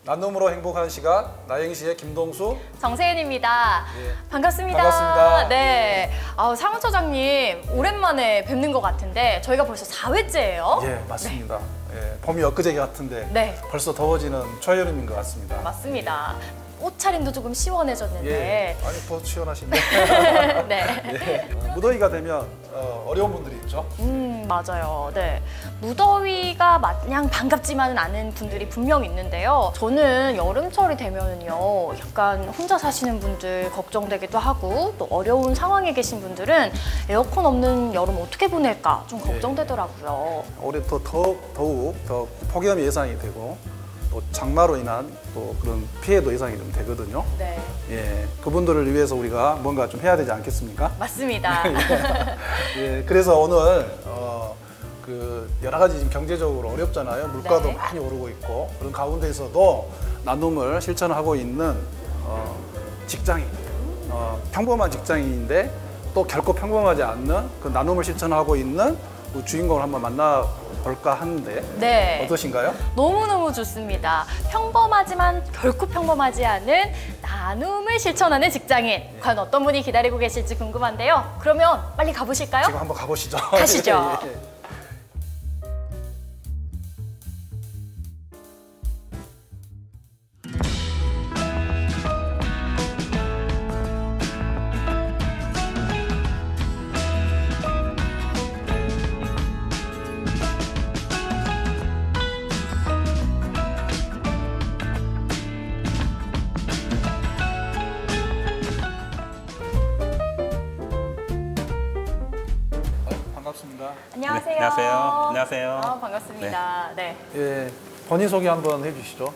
나눔으로 행복한 시간 나행시의 김동수 정세윤입니다. 예. 반갑습니다. 반갑습니다. 네. 상원처장님 오랜만에 뵙는 것 같은데 저희가 벌써 4회째예요. 예, 맞습니다. 예, 봄이 엊그제 같은데 네. 벌써 더워지는 초여름인 것 같습니다. 맞습니다. 옷차림도 조금 시원해졌는데. 예, 아니 더 시원하신데. 네. 예, 무더위가 되면 어려운 분들이 있죠. 맞아요. 네. 무더위가 마냥 반갑지만은 않은 분들이 분명 있는데요. 저는 여름철이 되면은요, 약간 혼자 사시는 분들 걱정되기도 하고, 또 어려운 상황에 계신 분들은 에어컨 없는 여름 어떻게 보낼까 좀 걱정되더라고요. 올해 또 더욱 더 폭염이 예상이 되고 또 장마로 인한 또 그런 피해도 예상이 좀 되거든요. 네. 예, 그분들을 위해서 우리가 뭔가 좀 해야 되지 않겠습니까? 맞습니다. 예, 그래서 오늘 그 여러 가지 지금 경제적으로 어렵잖아요. 물가도 네. 많이 오르고 있고 그런 가운데에서도 나눔을 실천하고 있는 직장인, 평범한 직장인인데 또 결코 평범하지 않는 그 나눔을 실천하고 있는 그 주인공을 한번 만나볼까 하는데 네. 어떠신가요? 너무너무 좋습니다. 평범하지만 결코 평범하지 않은 나눔을 실천하는 직장인. 과연 어떤 분이 기다리고 계실지 궁금한데요. 그러면 빨리 가보실까요? 지금 한번 가보시죠. 가시죠. 예, 예. 반갑습니다. 안녕하세요. 네, 안녕하세요. 안녕하세요. 반갑습니다. 네. 예, 본인 소개 한번 해주시죠.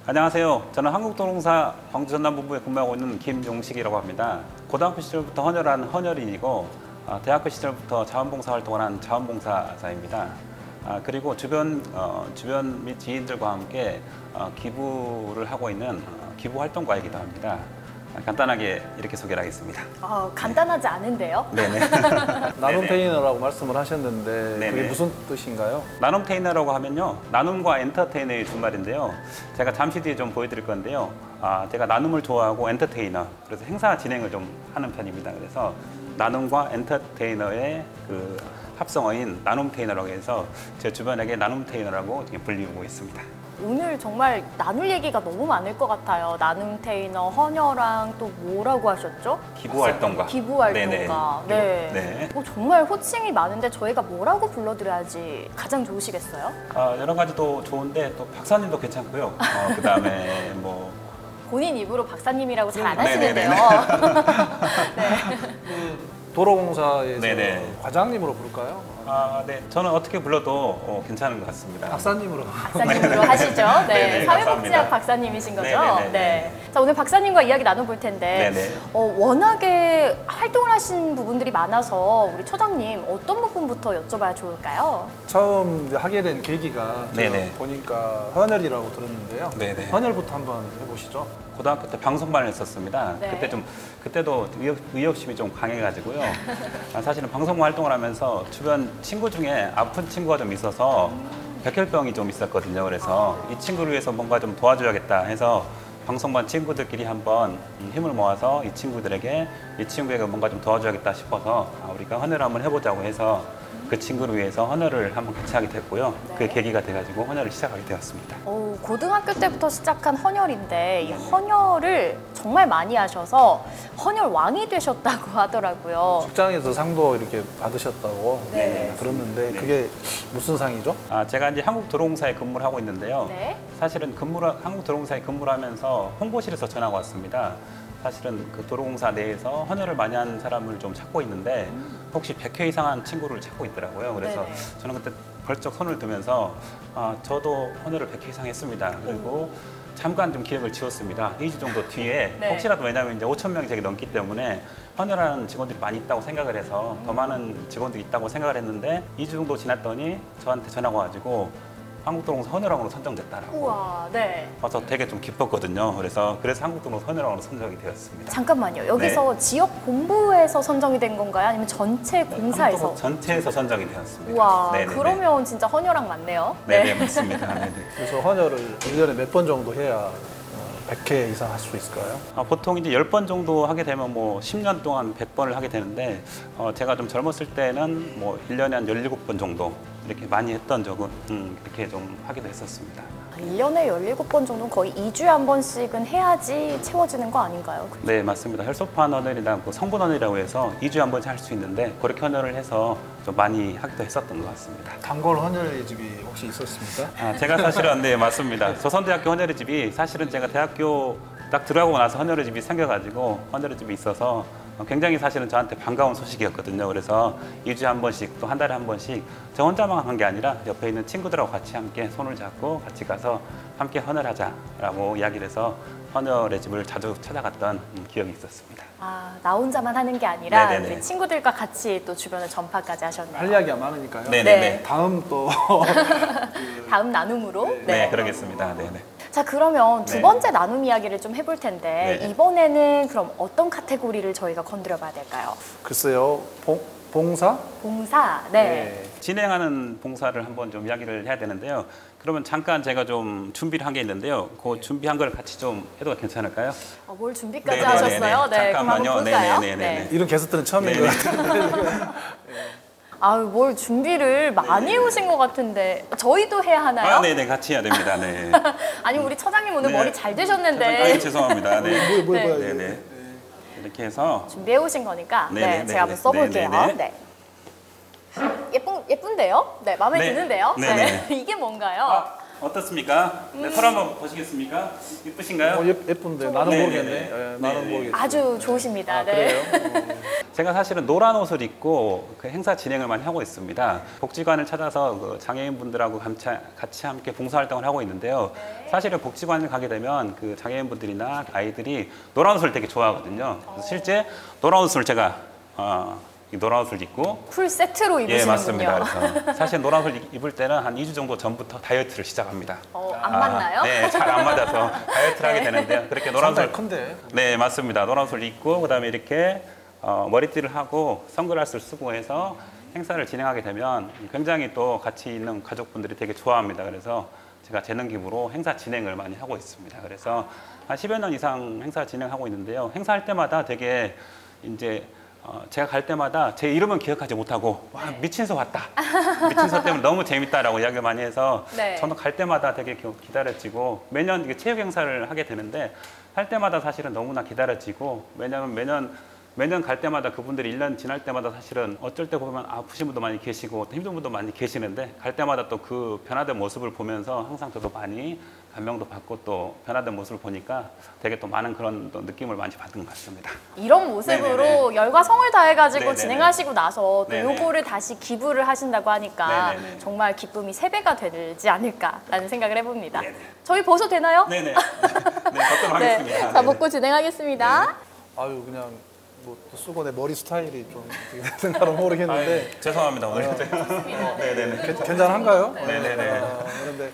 안녕하세요. 저는 한국도로공사 광주전남본부에 근무하고 있는 김용식이라고 합니다. 고등학교 시절부터 헌혈한 헌혈인이고 대학교 시절부터 자원봉사 활동을 한 자원봉사자입니다. 그리고 주변 및 지인들과 함께 기부를 하고 있는 기부활동가이기도 합니다. 간단하게 이렇게 소개를 하겠습니다. 간단하지 않은데요? 네네. 나눔 테이너라고 말씀을 하셨는데 네네. 그게 무슨 뜻인가요? 나눔 테이너라고 하면요, 나눔과 엔터테이너의 준말인데요. 제가 잠시 뒤에 좀 보여드릴 건데요. 제가 나눔을 좋아하고 엔터테이너, 그래서 행사 진행을 좀 하는 편입니다. 그래서 나눔과 엔터테이너의 그 합성어인 나눔 테이너라고 해서 제 주변에게 나눔 테이너라고 불리고 있습니다. 오늘 정말 나눌 얘기가 너무 많을 것 같아요. 나눔 테이너, 헌혈랑 또 뭐라고 하셨죠? 기부활동가. 기부활동가. 네. 네. 정말 호칭이 많은데 저희가 뭐라고 불러드려야지 가장 좋으시겠어요? 여러 가지도 좋은데 또 박사님도 괜찮고요. 그다음에 뭐 본인 입으로 박사님이라고 잘 안 네네네. 하시는데요. 네. 도로공사에서 네네. 과장님으로 부를까요? 네. 저는 어떻게 불러도 괜찮은 것 같습니다. 박사님으로. 박사님으로 하시죠. 네. 네네, 사회복지학 감사합니다. 박사님이신 거죠? 네네네. 네. 자, 오늘 박사님과 이야기 나눠볼 텐데 네네. 워낙에 활동을 하신 부분들이 많아서 우리 처장님 어떤 부분부터 여쭤봐야 좋을까요? 처음 이제 하게 된 계기가 제가 네네. 보니까 헌혈이라고 들었는데요. 네네. 헌혈부터 한번 해보시죠. 고등학교 때 방송반을 했었습니다. 네. 그때도 의욕심이 좀 강해가지고요. 사실은 방송반 활동을 하면서 주변 친구 중에 아픈 친구가 좀 있어서 백혈병이 좀 있었거든요. 그래서 이 친구를 위해서 뭔가 좀 도와줘야겠다 해서 방송반 친구들끼리 한번 힘을 모아서 이 친구에게 뭔가 좀 도와줘야겠다 싶어서 우리가 헌혈을 한번 해보자고 해서 그 친구를 위해서 헌혈을 한번 같이 하게 됐고요. 네. 그 계기가 돼가지고 헌혈을 시작하게 되었습니다. 고등학교 때부터 시작한 헌혈인데 이 헌혈을 정말 많이 하셔서 헌혈 왕이 되셨다고 하더라고요. 직장에서 상도 이렇게 받으셨다고 네. 들었는데 네. 그게 무슨 상이죠? 제가 이제 한국도로공사에 근무를 하고 있는데요. 네. 사실은 한국도로공사에 근무를 하면서 홍보실에서 전화가 왔습니다. 사실은 그 도로공사 내에서 헌혈을 많이 한 사람을 좀 찾고 있는데 혹시 100회 이상 한 친구를 찾고 있더라고요. 그래서 네네. 저는 그때 벌쩍 손을 들면서 저도 헌혈을 100회 이상 했습니다. 그리고 잠깐 좀 기억을 지웠습니다. 2주 정도 뒤에 네. 혹시라도 왜냐하면 이제 5,000명이 제게 넘기 때문에 헌혈하는 직원들이 많이 있다고 생각을 해서 더 많은 직원들이 있다고 생각을 했는데 2주 정도 지났더니 저한테 전화가 와가지고 한국도로공사 헌혈왕으로 선정됐다라고. 우와, 네. 그래서 되게 좀 기뻤거든요. 그래서 한국도로공사 헌혈왕으로 선정이 되었습니다. 잠깐만요. 여기서 지역 본부에서 선정이 된 건가요? 아니면 전체 공사에서? 한국도로 전체에서 선정이 되었습니다. 우와, 네네네. 그러면 진짜 헌혈왕 맞네요. 네네, 맞습니다. 네네. 그래서 헌혈을 1년에 몇 번 정도 해야 100회 이상 할 수 있을까요? 보통 이제 10번 정도 하게 되면 뭐 10년 동안 100번을 하게 되는데 제가 좀 젊었을 때는 뭐 1년에 한 17번 정도 이렇게 많이 했던 적은 이렇게 좀 하기도 했었습니다. 1년에 17번 정도는 거의 2주에 한 번씩은 해야지 채워지는 거 아닌가요? 네, 맞습니다. 혈소판 헌혈이나 성분 헌혈이라고 해서 2주에 한 번씩 할 수 있는데 그렇게 헌혈을 해서 좀 많이 하기도 했었던 것 같습니다. 단골 헌혈의 집이 혹시 있었습니까? 제가 사실은 네, 맞습니다. 조선대학교 헌혈의 집이 사실은 제가 대학교 딱 들어가고 나서 헌혈의 집이 생겨가지고 헌혈의 집이 있어서 굉장히 사실은 저한테 반가운 소식이었거든요. 그래서 2주에 한 번씩 또 한 달에 한 번씩 저 혼자만 한 게 아니라 옆에 있는 친구들하고 같이 함께 손을 잡고 같이 가서 함께 헌혈하자라고 이야기를 해서 헌혈의 집을 자주 찾아갔던 기억이 있었습니다. 아, 나 혼자만 하는 게 아니라 네네네. 우리 친구들과 같이 또 주변을 전파까지 하셨네요. 할 이야기가 많으니까요. 네네네. 다음 또 다음 나눔으로. 네, 그러겠습니다. 네네. 자, 그러면 두 네. 번째 나눔 이야기를 좀 해볼 텐데 네. 이번에는 그럼 어떤 카테고리를 저희가 건드려 봐야 될까요? 글쎄요. 봉사? 봉사. 네. 진행하는 봉사를 한번 좀 이야기를 해야 되는데요. 그러면 잠깐 제가 좀 준비를 한 게 있는데요. 그 준비한 걸 같이 좀 해도 괜찮을까요? 뭘 준비까지 네네네네. 하셨어요? 네, 그럼 한번 잠깐만요. 볼까요? 네네네네. 이런 게스트는 처음인 것 같아요. 아유, 뭘 준비를 많이 해오신 것 같은데 저희도 해야 하나요? 네네, 같이 해야 됩니다. 네. 아니, 우리 처장님 오늘 네. 머리 잘 되셨는데 죄송합니다. 네. 뭐야 이게. 네네. 이렇게 해서 준비해 오신 거니까 네네, 제가 한번 네네, 써볼게요. 네네. 네. 예쁜데요? 네, 마음에 네. 드는데요? 네네. 이게 뭔가요? 어떻습니까? 네, 털 한번 보시겠습니까? 이쁘신가요? 예쁜데 나는 네네네. 모르겠네. 예, 나는 네네. 모르겠어요. 아주 좋으십니다. 아, 네. 그래요? 제가 사실은 노란 옷을 입고 그 행사 진행을 많이 하고 있습니다. 복지관을 찾아서 그 장애인분들하고 같이 함께 봉사활동을 하고 있는데요. 사실은 복지관을 가게 되면 그 장애인분들이나 아이들이 노란 옷을 되게 좋아하거든요. 그래서 실제 노란 옷을 제가 이 노란 옷을 입고 풀 세트로 예, 입으시는군요. 맞습니다. 그래서 사실 노란 옷을 입을 때는 한 2주 정도 전부터 다이어트를 시작합니다. 안 맞나요? 네, 잘 안 맞아서 다이어트를 하게 되는데요. 그렇게 노란 옷을 상당히 큰데. 네, 맞습니다. 노란 옷을 입고 그다음에 이렇게 머리띠를 하고 선글라스를 쓰고 해서 행사를 진행하게 되면 굉장히 또 같이 있는 가족분들이 되게 좋아합니다. 그래서 제가 재능 기부로 행사 진행을 많이 하고 있습니다. 그래서 한 10여 년 이상 행사 진행하고 있는데요. 행사할 때마다 되게 이제 제가 갈 때마다 제 이름은 기억하지 못하고 와, 미친소 왔다. 미친소 때문에 너무 재밌다라고 이야기를 많이 해서 네. 저는 갈 때마다 되게 기다려지고 매년 이게 체육 행사를 하게 되는데 할 때마다 사실은 너무나 기다려지고 왜냐하면 매년 갈 때마다 그분들이 1년 지날 때마다 사실은 어쩔 때 보면 아프신 분도 많이 계시고 또 힘든 분도 많이 계시는데 갈 때마다 또 그 변화된 모습을 보면서 항상 저도 많이 감명도 받고 또 변화된 모습을 보니까 되게 또 많은 그런 또 느낌을 많이 받은 것 같습니다. 이런 모습으로 네네네. 열과 성을 다해가지고 네네네. 진행하시고 나서 또 네네. 요거를 다시 기부를 하신다고 하니까 네네네. 정말 기쁨이 3배가 되지 않을까라는 생각을 해봅니다. 네네. 저희 벗어도 되나요? 네네. 네, 걷도록 하겠습니다. 자, 네네. 벗고 진행하겠습니다. 아유 그냥 뭐 수건의 머리 스타일이 좀 어떻게 되는가는 모르겠는데 죄송합니다. 오늘 네네네. 괜찮한가요? 네네네. 그런데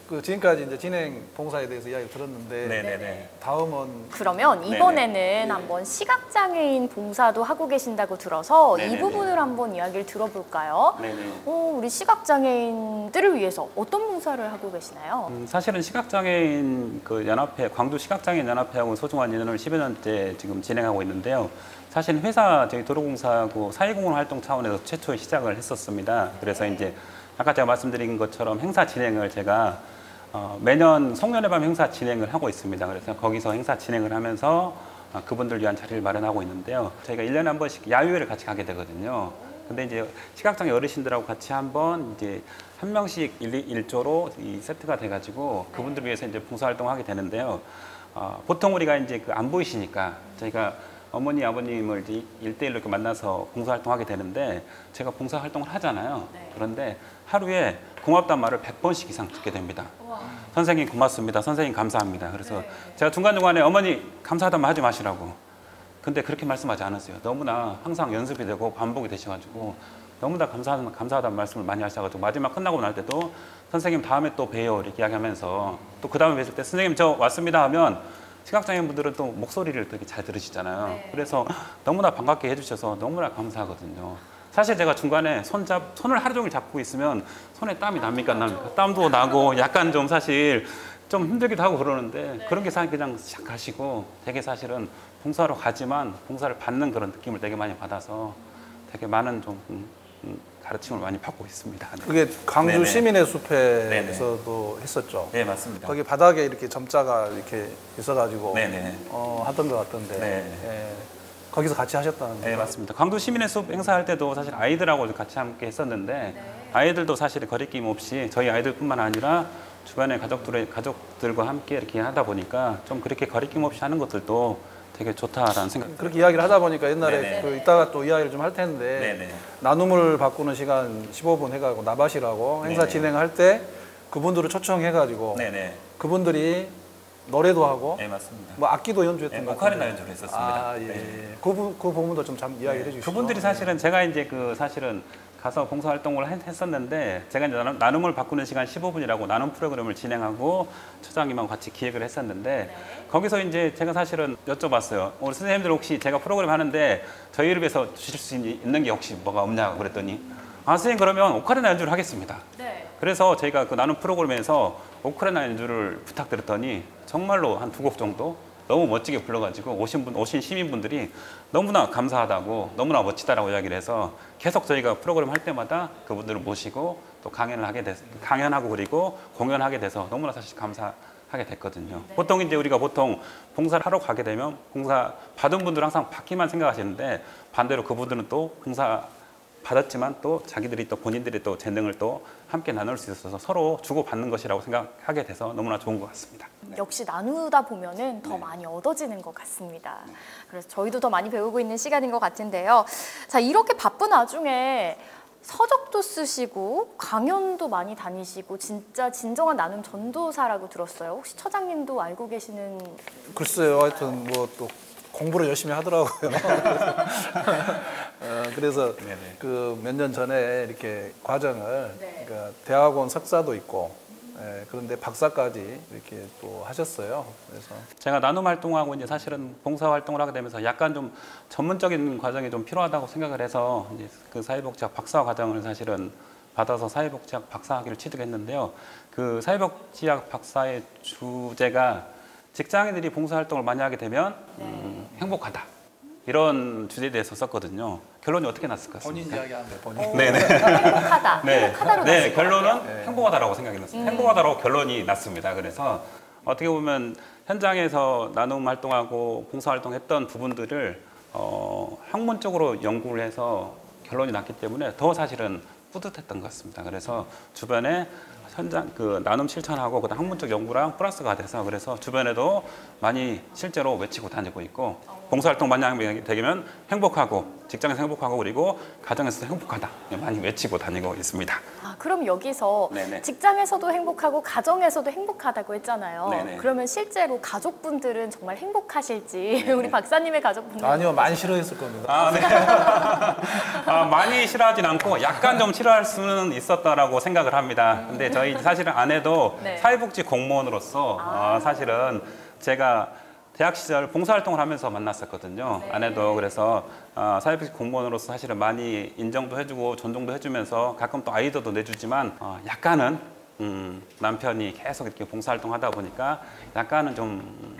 그 지금까지 이제 진행 봉사에 대해서 이야기 들었는데 네네네. 다음은 그러면 이번에는 한번 시각장애인 봉사도 하고 계신다고 들어서 이 네네네. 부분을 한번 이야기를 들어볼까요? 네네. 우리 시각장애인들을 위해서 어떤 봉사를 하고 계시나요? 사실은 시각장애인 그 연합회, 광주 시각장애인 연합회하고 소중한 인연을 10여 년째 지금 진행하고 있는데요. 사실 회사 저희 도로공사하고 사회공헌 활동 차원에서 최초에 시작을 했었습니다. 그래서 이제 아까 제가 말씀드린 것처럼 행사 진행을 제가 매년 송년회 밤 행사 진행을 하고 있습니다. 그래서 거기서 행사 진행을 하면서 그분들 위한 자리를 마련하고 있는데요. 저희가 1년에 한 번씩 야유회를 같이 가게 되거든요. 근데 이제 시각장애 어르신들하고 같이 한번 이제 한 명씩 일조로 이 세트가 돼가지고 그분들 위해서 이제 봉사활동을 하게 되는데요. 보통 우리가 이제 그 안 보이시니까 저희가 어머니, 아버님을 이제 1대1로 이렇게 만나서 봉사활동하게 되는데 제가 봉사활동을 하잖아요. 네. 그런데 하루에 고맙다는 말을 100번씩 이상 듣게 됩니다. 선생님 고맙습니다. 선생님 감사합니다. 그래서 제가 중간중간에 어머니 감사하다는 말 하지 마시라고. 근데 그렇게 말씀하지 않았어요. 너무나 항상 연습이 되고 반복이 되셔가지고 너무나 감사하다는 말씀을 많이 하셔가지고 마지막 끝나고 날 때도 선생님 다음에 또 봬요 이렇게 이야기하면서 또 그 다음에 뵀을 때 선생님 저 왔습니다 하면 시각장애인 분들은 또 목소리를 되게 잘 들으시잖아요. 네. 그래서 너무나 반갑게 해주셔서 너무나 감사하거든요. 사실 제가 중간에 손을 하루 종일 잡고 있으면 손에 땀이 납니까 안 납니까? 땀도 나고 약간 좀 사실 좀 힘들기도 하고 그러는데 그런 게 사실 그냥 샥 가시고 되게 사실은 봉사로 가지만 봉사를 받는 그런 느낌을 되게 많이 받아서 되게 많은 좀 가르침을 많이 받고 있습니다. 네. 그게 강주 네네. 시민의 숲에서도 했었죠. 네, 맞습니다. 거기 바닥에 이렇게 점자가 이렇게 있어가지고 네네. 하던 것 같던데. 네. 예. 거기서 같이 하셨다는 네, 거죠? 맞습니다. 강도 시민의 숲 행사할 때도 사실 아이들하고 같이 함께 했었는데 아이들도 사실 거리낌 없이 저희 아이들뿐만 아니라 주변의 가족들과 함께 이렇게 하다 보니까 좀 그렇게 거리낌 없이 하는 것들도 되게 좋다라는 생각. 그렇게 이야기를 하다 보니까 옛날에 네네. 그 이따가 또 이야기를 좀 할 텐데 네네. 나눔을 바꾸는 시간 15분 해가지고 나밭이라고 행사 네네. 진행할 때 그분들을 초청해가지고 네네. 그분들이 노래도 하고 네, 맞습니다. 뭐 악기도 연주했던 네, 것 오카리나 같은데. 연주를 했었습니다. 아, 예. 네. 그 부분도 좀 이야기를 해주시죠. 그분들이 사실은 제가 이제 사실은 가서 봉사활동을 했었는데 제가 이제 나눔을 바꾸는 시간 15분이라고 나눔 프로그램을 진행하고 처장님하고 같이 기획을 했었는데 거기서 이제 제가 사실은 여쭤봤어요. 우리 선생님들 혹시 제가 프로그램 하는데 저희를 위해서 주실 수 있는 게 혹시 뭐가 없냐고 그랬더니 아 선생님 그러면 오카리나 연주를 하겠습니다. 네. 그래서 저희가 그 나눔 프로그램에서 오카리나 연주를 부탁드렸더니 정말로 한 2곡 정도 너무 멋지게 불러가지고 오신 시민분들이 너무나 감사하다고 너무나 멋지다라고 이야기를 해서 계속 저희가 프로그램 할 때마다 그분들을 모시고 또 강연하고 그리고 공연하게 돼서 너무나 사실 감사하게 됐거든요. 보통 이제 우리가 봉사를 하러 가게 되면 봉사 받은 분들은 항상 받기만 생각하시는데 반대로 그분들은 또 봉사 받았지만 또 자기들이 또 본인들이 또 재능을 또 함께 나눌 수 있어서 서로 주고받는 것이라고 생각하게 돼서 너무나 좋은 것 같습니다. 역시 나누다 보면은 더 많이 얻어지는 것 같습니다. 그래서 저희도 더 많이 배우고 있는 시간인 것 같은데요. 자, 이렇게 바쁜 와중에 서적도 쓰시고 강연도 많이 다니시고 진짜 진정한 나눔 전도사라고 들었어요. 혹시 처장님도 알고 계시는? 글쎄요. 하여튼 뭐 또 공부를 열심히 하더라고요. 그래서 네네. 그 몇 년 전에 이렇게 과정을 네. 그러니까 대학원 석사도 있고 그런데 박사까지 이렇게 또 하셨어요. 그래서 제가 나눔 활동하고 이제 사실은 봉사 활동을 하게 되면서 약간 좀 전문적인 과정이 좀 필요하다고 생각을 해서 이제 그 사회복지학 박사 과정을 사실은 받아서 사회복지학 박사학위를 취득했는데요. 그 사회복지학 박사의 주제가 직장인들이 봉사활동을 많이 하게 되면 행복하다 이런 주제에 대해서 썼거든요. 결론이 어떻게 났을 것 같습니까? 이야기하는데 본인. 네네. 행복하다. 네, 행복하다로 네, 났을 것 결론은 같아요. 행복하다라고 생각이 났습니다. 행복하다라고 결론이 났습니다. 그래서 어떻게 보면 현장에서 나눔 활동하고 봉사 활동했던 부분들을 학문적으로 연구를 해서 결론이 났기 때문에 더 사실은 뿌듯했던 것 같습니다. 그래서 주변에 현장 그 나눔 실천하고 그다음 학문적 연구랑 플러스가 돼서 그래서 주변에도 많이 실제로 외치고 다니고 있고 봉사활동 많이 하게 되면 행복하고 직장에서 행복하고 그리고 가정에서도 행복하다 많이 외치고 다니고 있습니다. 아, 그럼 여기서 네네. 직장에서도 행복하고 가정에서도 행복하다고 했잖아요. 네네. 그러면 실제로 가족분들은 정말 행복하실지 우리 박사님의 가족분들 아니요, 많이 싫어했을 겁니다. 아, 네. 많이 싫어하진 않고 약간 좀 싫어할 수는 있었다라고 생각을 합니다. 근데 저희 사실은 아내도 네. 사회복지 공무원으로서 사실은 제가 대학 시절 봉사활동을 하면서 만났었거든요. 네. 아내도 그래서 사회복지 공무원으로서 사실은 많이 인정도 해주고 존중도 해주면서 가끔 또 아이디어도 내주지만 약간은 남편이 계속 이렇게 봉사활동 하다 보니까 약간은 좀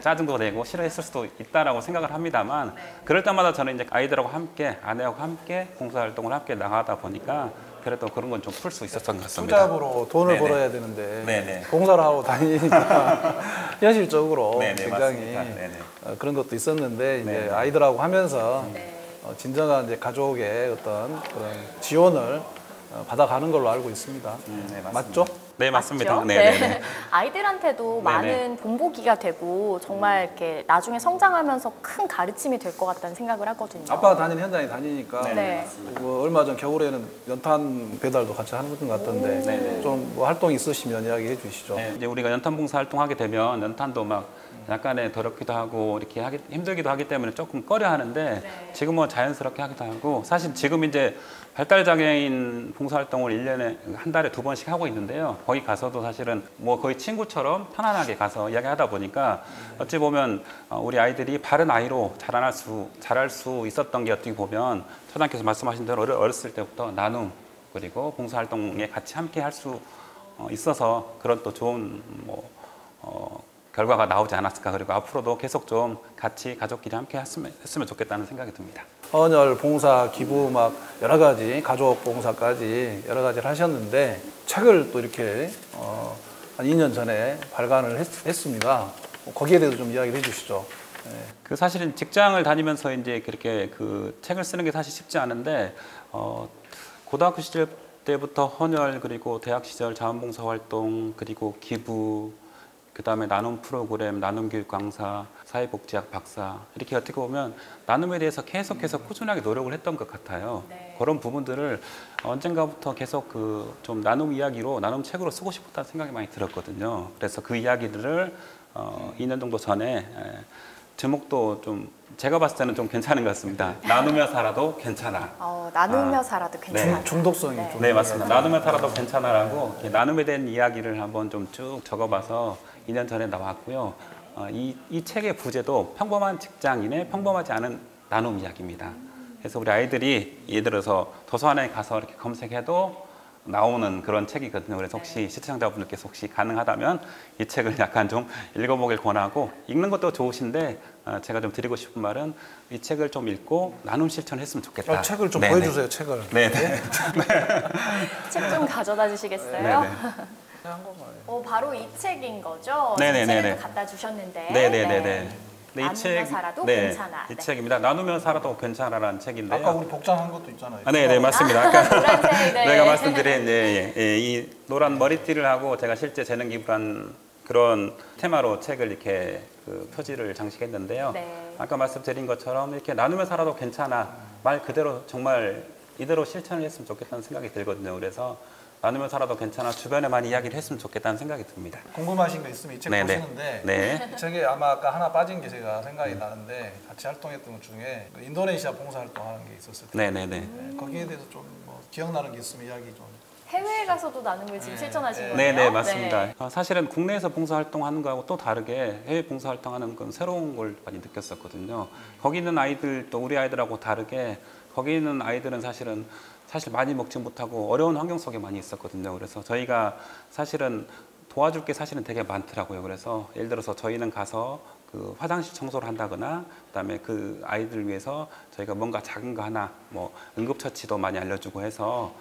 짜증도 내고 싫어했을 수도 있다라고 생각을 합니다만 그럴 때마다 저는 이제 아이들하고 함께 아내하고 함께 봉사활동을 함께 나가다 보니까 그래도 그런 건 좀 풀 수 있었던 것 같습니다. 투잡으로 돈을 네네. 벌어야 되는데 네네. 봉사를 하고 다니니까 현실적으로 네네, 굉장히 맞습니다. 네네. 그런 것도 있었는데 이제 네네. 아이들하고 하면서 진정한 이제 가족의 어떤 그런 지원을 받아가는 걸로 알고 있습니다. 네, 맞습니다. 맞죠? 네, 맞습니다. 맞죠? 네, 네. 아이들한테도 많은 본보기가 되고 정말 이렇게 나중에 성장하면서 큰 가르침이 될 것 같다는 생각을 하거든요. 아빠가 다니는 현장에 다니니까 네. 그 얼마 전 겨울에는 연탄 배달도 같이 하는 것 같던데 네네. 좀 뭐 활동 있으시면 이야기해 주시죠. 네, 이제 우리가 연탄 봉사 활동하게 되면 연탄도 막 약간의 더럽기도 하고 이렇게 하기 힘들기도 하기 때문에 조금 꺼려 하는데 네. 지금은 자연스럽게 하기도 하고 사실 지금 이제 발달장애인 봉사활동을 1년에 한 달에 2번씩 하고 있는데요. 거기 가서도 사실은 뭐 거의 친구처럼 편안하게 가서 이야기하다 보니까 어찌 보면 우리 아이들이 바른 아이로 자랄 수 있었던 게 어떻게 보면 처장께서 말씀하신 대로 어렸을 때부터 나눔 그리고 봉사활동에 같이 함께 할 수 있어서 그런 또 좋은 결과가 나오지 않았을까. 그리고 앞으로도 계속 좀 같이 가족끼리 함께 했으면 좋겠다는 생각이 듭니다. 헌혈, 봉사, 기부 막 여러 가지 가족 봉사까지 여러 가지를 하셨는데 책을 또 이렇게 한 2년 전에 발간을 했습니다. 거기에 대해서 좀 이야기를 해주시죠. 네. 그 사실은 직장을 다니면서 이제 그렇게 그 책을 쓰는 게 사실 쉽지 않은데 고등학교 시절 때부터 헌혈 그리고 대학 시절 자원봉사 활동 그리고 기부 그다음에 나눔 프로그램, 나눔 교육 강사, 사회복지학 박사 이렇게 어떻게 보면 나눔에 대해서 계속해서 꾸준하게 노력을 했던 것 같아요. 네. 그런 부분들을 언젠가부터 계속 그 좀 나눔 이야기로 나눔 책으로 쓰고 싶었다는 생각이 많이 들었거든요. 그래서 그 이야기들을 2년 정도 전에 제목도 좀 제가 봤을 때는 좀 괜찮은 것 같습니다. 나누며 살아도 괜찮아. 나누며 살아도 괜찮아. 네. 중독성이 네. 좀. 네, 맞습니다. 나누며 살아도 괜찮아라고 이렇게 나눔에 대한 이야기를 한번 좀 쭉 적어봐서 2년 전에 나왔고요. 이 책의 부제도 평범한 직장인의 평범하지 않은 나눔 이야기입니다. 그래서 우리 아이들이 예를 들어서 도서관에 가서 이렇게 검색해도 나오는 그런 책이거든요. 그래서 혹시 시청자분들께서 혹시 가능하다면 이 책을 약간 좀 읽어보길 권하고 읽는 것도 좋으신데 제가 좀 드리고 싶은 말은 이 책을 좀 읽고 나눔 실천했으면 좋겠다. 책을 좀 네네. 보여주세요. 책을. 네네. 책 좀 가져다 주시겠어요? 네네. 바로 이 책인 거죠? 네네네네. 책을 또 갖다 주셨는데. 네네네네. 네, 나누며 살아도 괜찮아. 이 네. 책입니다. 나누며 살아도 괜찮아라는 책인데요. 아까 우리 복장한 것도 있잖아요. 네네 맞습니다. 아까 노란색, 네. 내가 말씀드린 이 노란 머리띠를 하고 제가 실제 재능 기부한 그런 테마로 책을 이렇게 그 표지를 장식했는데요. 네. 아까 말씀드린 것처럼 이렇게 나누며 살아도 괜찮아 말 그대로 정말 이대로 실천을 했으면 좋겠다는 생각이 들거든요. 그래서 나누며 살아도 괜찮아 주변에 많이 이야기를 했으면 좋겠다는 생각이 듭니다. 궁금하신 거 있으면 이 책 네네. 보시는데 네. 이 책에 아마 아까 하나 빠진 게 제가 생각이 나는데 같이 활동했던 것 중에 그 인도네시아 봉사활동하는 게 있었을 때 네네네. 네, 거기에 대해서 좀 뭐 기억나는 게 있으면 이야기 좀. 해외에 가서도 나눔을 지금 실천하신 거예요? 네네 맞습니다. 사실은 국내에서 봉사활동하는 거하고 또 다르게 해외 봉사활동하는 건 새로운 걸 많이 느꼈었거든요. 거기 있는 아이들 또 우리 아이들하고 다르게 거기 있는 아이들은 사실 많이 먹지 못하고 어려운 환경 속에 많이 있었거든요. 그래서 저희가 사실은 도와줄 게 사실은 되게 많더라고요. 그래서 예를 들어서 저희는 가서 그 화장실 청소를 한다거나 그다음에 그 아이들 위해서 저희가 뭔가 작은 거 하나 뭐 응급처치도 많이 알려주고 해서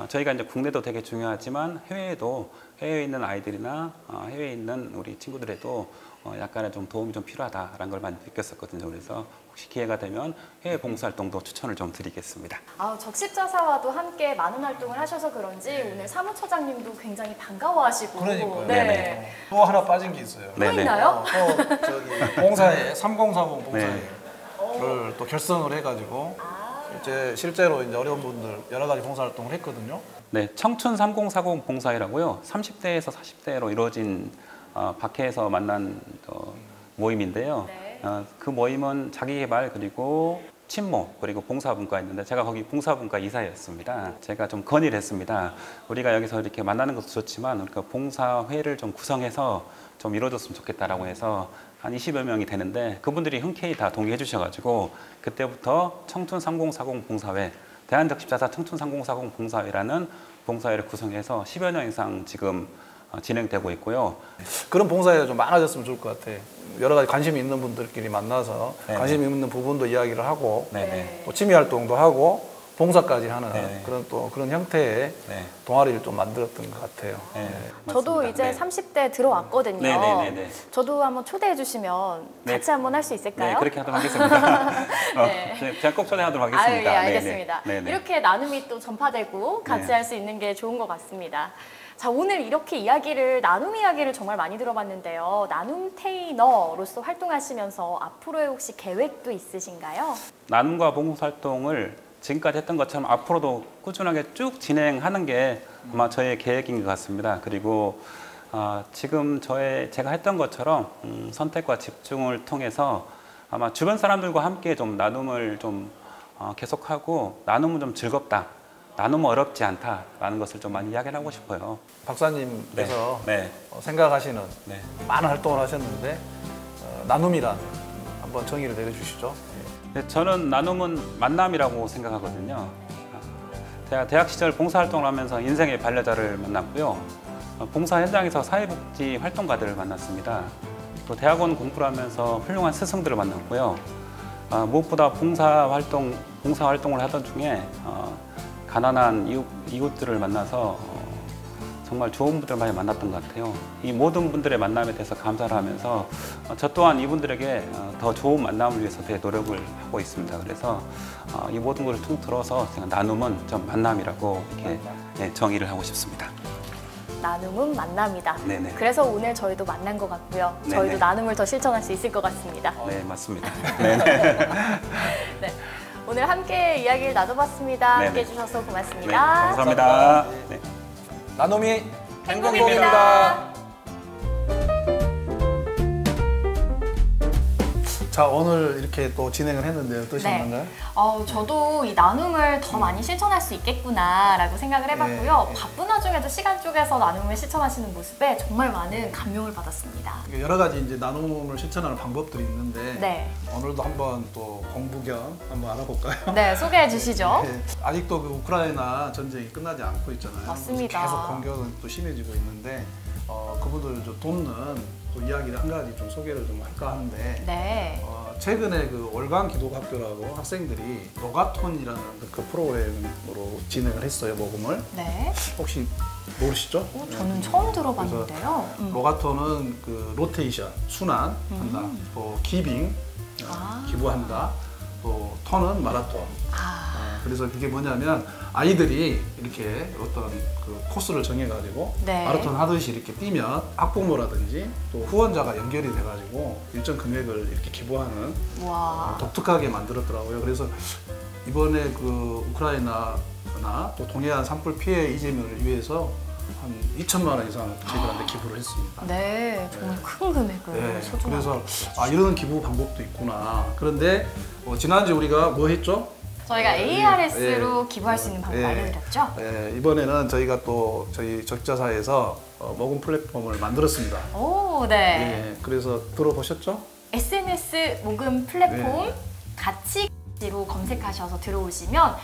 저희가 이제 국내도 되게 중요하지만 해외에 있는 아이들이나 해외에 있는 우리 친구들에도 약간의 좀 도움이 좀 필요하다라는 걸 많이 느꼈었거든요. 그래서 혹시 기회가 되면 해외 봉사활동도 추천을 좀 드리겠습니다. 적십자사와도 함께 많은 활동을 하셔서 그런지 오늘 사무처장님도 굉장히 반가워하시고. 그러니까요. 네네. 또 하나 빠진 게 있어요. 또 있나요? 또 저기 봉사회 3040 봉사회를 또 결성을 해가지고 실제로 이제 어려운 분들 여러 가지 봉사활동을 했거든요. 네, 청춘 3040 봉사회라고요. 30대에서 40대로 이루어진 박해에서 만난 모임인데요. 네. 그 모임은 자기개발 그리고 친모 그리고 봉사분과 있는데 제가 거기 봉사분과 이사였습니다. 제가 좀 건의를 했습니다. 우리가 여기서 이렇게 만나는 것도 좋지만 우리가 봉사회를 좀 구성해서 좀 이루어졌으면 좋겠다라고 해서 한 20여 명이 되는데 그분들이 흔쾌히 다 동의해 주셔가지고 그때부터 청춘 3040 봉사회 대한적십자사 청춘 3040 봉사회라는 봉사회를 구성해서 10여 년 이상 지금 진행되고 있고요. 그런 봉사회가 좀 많아졌으면 좋을 것 같아요. 여러 가지 관심이 있는 분들끼리 만나서 네네. 관심 있는 부분도 이야기를 하고 네네. 또 취미 활동도 하고 봉사까지 하는 네네. 그런 형태의 네. 동아리를 좀 만들었던 것 같아요. 네. 저도 맞습니다. 이제 30대 들어왔거든요. 네네네네. 저도 한번 초대해 주시면 네. 같이 한번 할 수 있을까요? 네, 그렇게 하도록 하겠습니다. 네. 제가 꼭 초대하도록 아유, 하겠습니다. 예, 알겠습니다. 네네. 이렇게 나눔이 또 전파되고 같이 네. 할 수 있는 게 좋은 것 같습니다. 자, 오늘 이렇게 나눔 이야기를 정말 많이 들어봤는데요. 나눔 테이너로서 활동하시면서 앞으로의 혹시 계획도 있으신가요? 나눔과 봉사활동을 지금까지 했던 것처럼 앞으로도 꾸준하게 쭉 진행하는 게 아마 저의 계획인 것 같습니다. 그리고 지금 제가 했던 것처럼 선택과 집중을 통해서 아마 주변 사람들과 함께 좀 나눔을 좀 계속하고 나눔은 좀 즐겁다, 나눔은 어렵지 않다라는 것을 좀 많이 이야기를 하고 싶어요. 박사님께서 네. 생각하시는 네. 많은 활동을 하셨는데 나눔이란 한번 정의를 내려주시죠. 네, 저는 나눔은 만남이라고 생각하거든요. 제가 대학 시절 봉사활동을 하면서 인생의 반려자를 만났고요. 봉사 현장에서 사회복지 활동가들을 만났습니다. 또 대학원 공부를 하면서 훌륭한 스승들을 만났고요. 무엇보다 봉사활동을 하던 중에 가난한 이웃들을 만나서 정말 좋은 분들을 많이 만났던 것 같아요. 이 모든 분들의 만남에 대해서 감사를 하면서 저 또한 이분들에게 더 좋은 만남을 위해서 되게 노력을 하고 있습니다. 그래서 이 모든 것을 통틀어서 제가 나눔은 좀 만남이라고 이렇게 정의를 하고 싶습니다. 나눔은 만남이다. 네네. 그래서 오늘 저희도 만난 것 같고요. 네네. 저희도 나눔을 더 실천할 수 있을 것 같습니다. 네, 맞습니다. 네네. 네. 오늘 함께 이야기를 나눠봤습니다. 네네. 함께 해주셔서 네, 고맙습니다. 감사합니다. 네. 나눔이 행복입니다. 자, 오늘 이렇게 또 진행을 했는데 어떠셨나요? 저도 이 나눔을 더 많이 실천할 수 있겠구나라고 생각을 해봤고요. 바쁜 와중에도 시간 쪼개서 나눔을 실천하시는 모습에 정말 많은 감명을 받았습니다. 여러 가지 이제 나눔을 실천하는 방법들이 있는데 네. 오늘도 한번 또 공부 겸 한번 알아볼까요? 네, 소개해 주시죠. 네, 아직도 그 우크라이나 전쟁이 끝나지 않고 있잖아요. 맞습니다. 계속 공격은 또 심해지고 있는데 그분들을 좀 돕는 또 이야기를 한 가지 좀 소개를 좀 할까 하는데 네. 최근에 그 월간 기독학교라고 학생들이 로가톤이라는 그 프로그램으로 진행을 했어요, 모금을. 네. 혹시 모르시죠? 저는 처음 들어봤는데요. 로가톤은 그 로테이션, 순환한다, 또 기빙, 기부한다, 또 턴은 마라톤. 그래서 그게 뭐냐면 아이들이 이렇게 어떤 그 코스를 정해가지고 네. 마라톤 하듯이 이렇게 뛰면 학부모라든지 또 후원자가 연결이 돼가지고 일정 금액을 이렇게 기부하는 와. 독특하게 만들었더라고요. 그래서 이번에 그 우크라이나나 또 동해안 산불 피해 이재민을 위해서 한 2천만 원 이상 저희들한테 기부를 했습니다. 네, 정말 큰 금액을 네, 소중하게. 그래서 이런 기부 방법도 있구나. 그런데 지난주에 우리가 뭐 했죠? 저희가 ARS로 기부할 수 있는 방법 알려드렸죠? 네, 이번에는 저희가 또 저희 적자사에서 모금 플랫폼을 만들었습니다. 오, 네. 네, 그래서 들어보셨죠? SNS 모금 플랫폼 네. 가치로 검색하셔서 들어오시면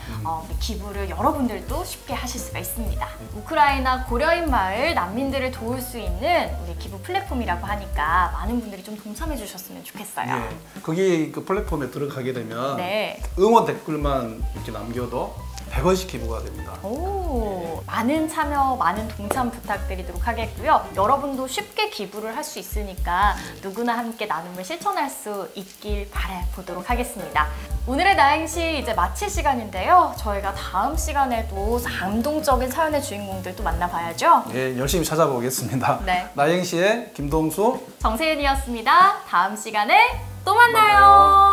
기부를 여러분들도 쉽게 하실 수가 있습니다. 우크라이나 고려인 마을 난민들을 도울 수 있는 우리 기부 플랫폼이라고 하니까 많은 분들이 좀 동참해 주셨으면 좋겠어요. 네, 거기 그 플랫폼에 들어가게 되면 네. 응원 댓글만 이렇게 남겨도 100원씩 기부가 됩니다. 오, 많은 참여, 많은 동참 부탁드리도록 하겠고요. 여러분도 쉽게 기부를 할 수 있으니까 누구나 함께 나눔을 실천할 수 있길 바라보도록 하겠습니다. 오늘의 나행시 이제 마칠 시간인데요. 저희가 다음 시간에도 감동적인 사연의 주인공들 또 만나봐야죠. 예, 열심히 찾아보겠습니다. 네. 나행시의 김동수 정세윤이었습니다. 다음 시간에 또 만나요.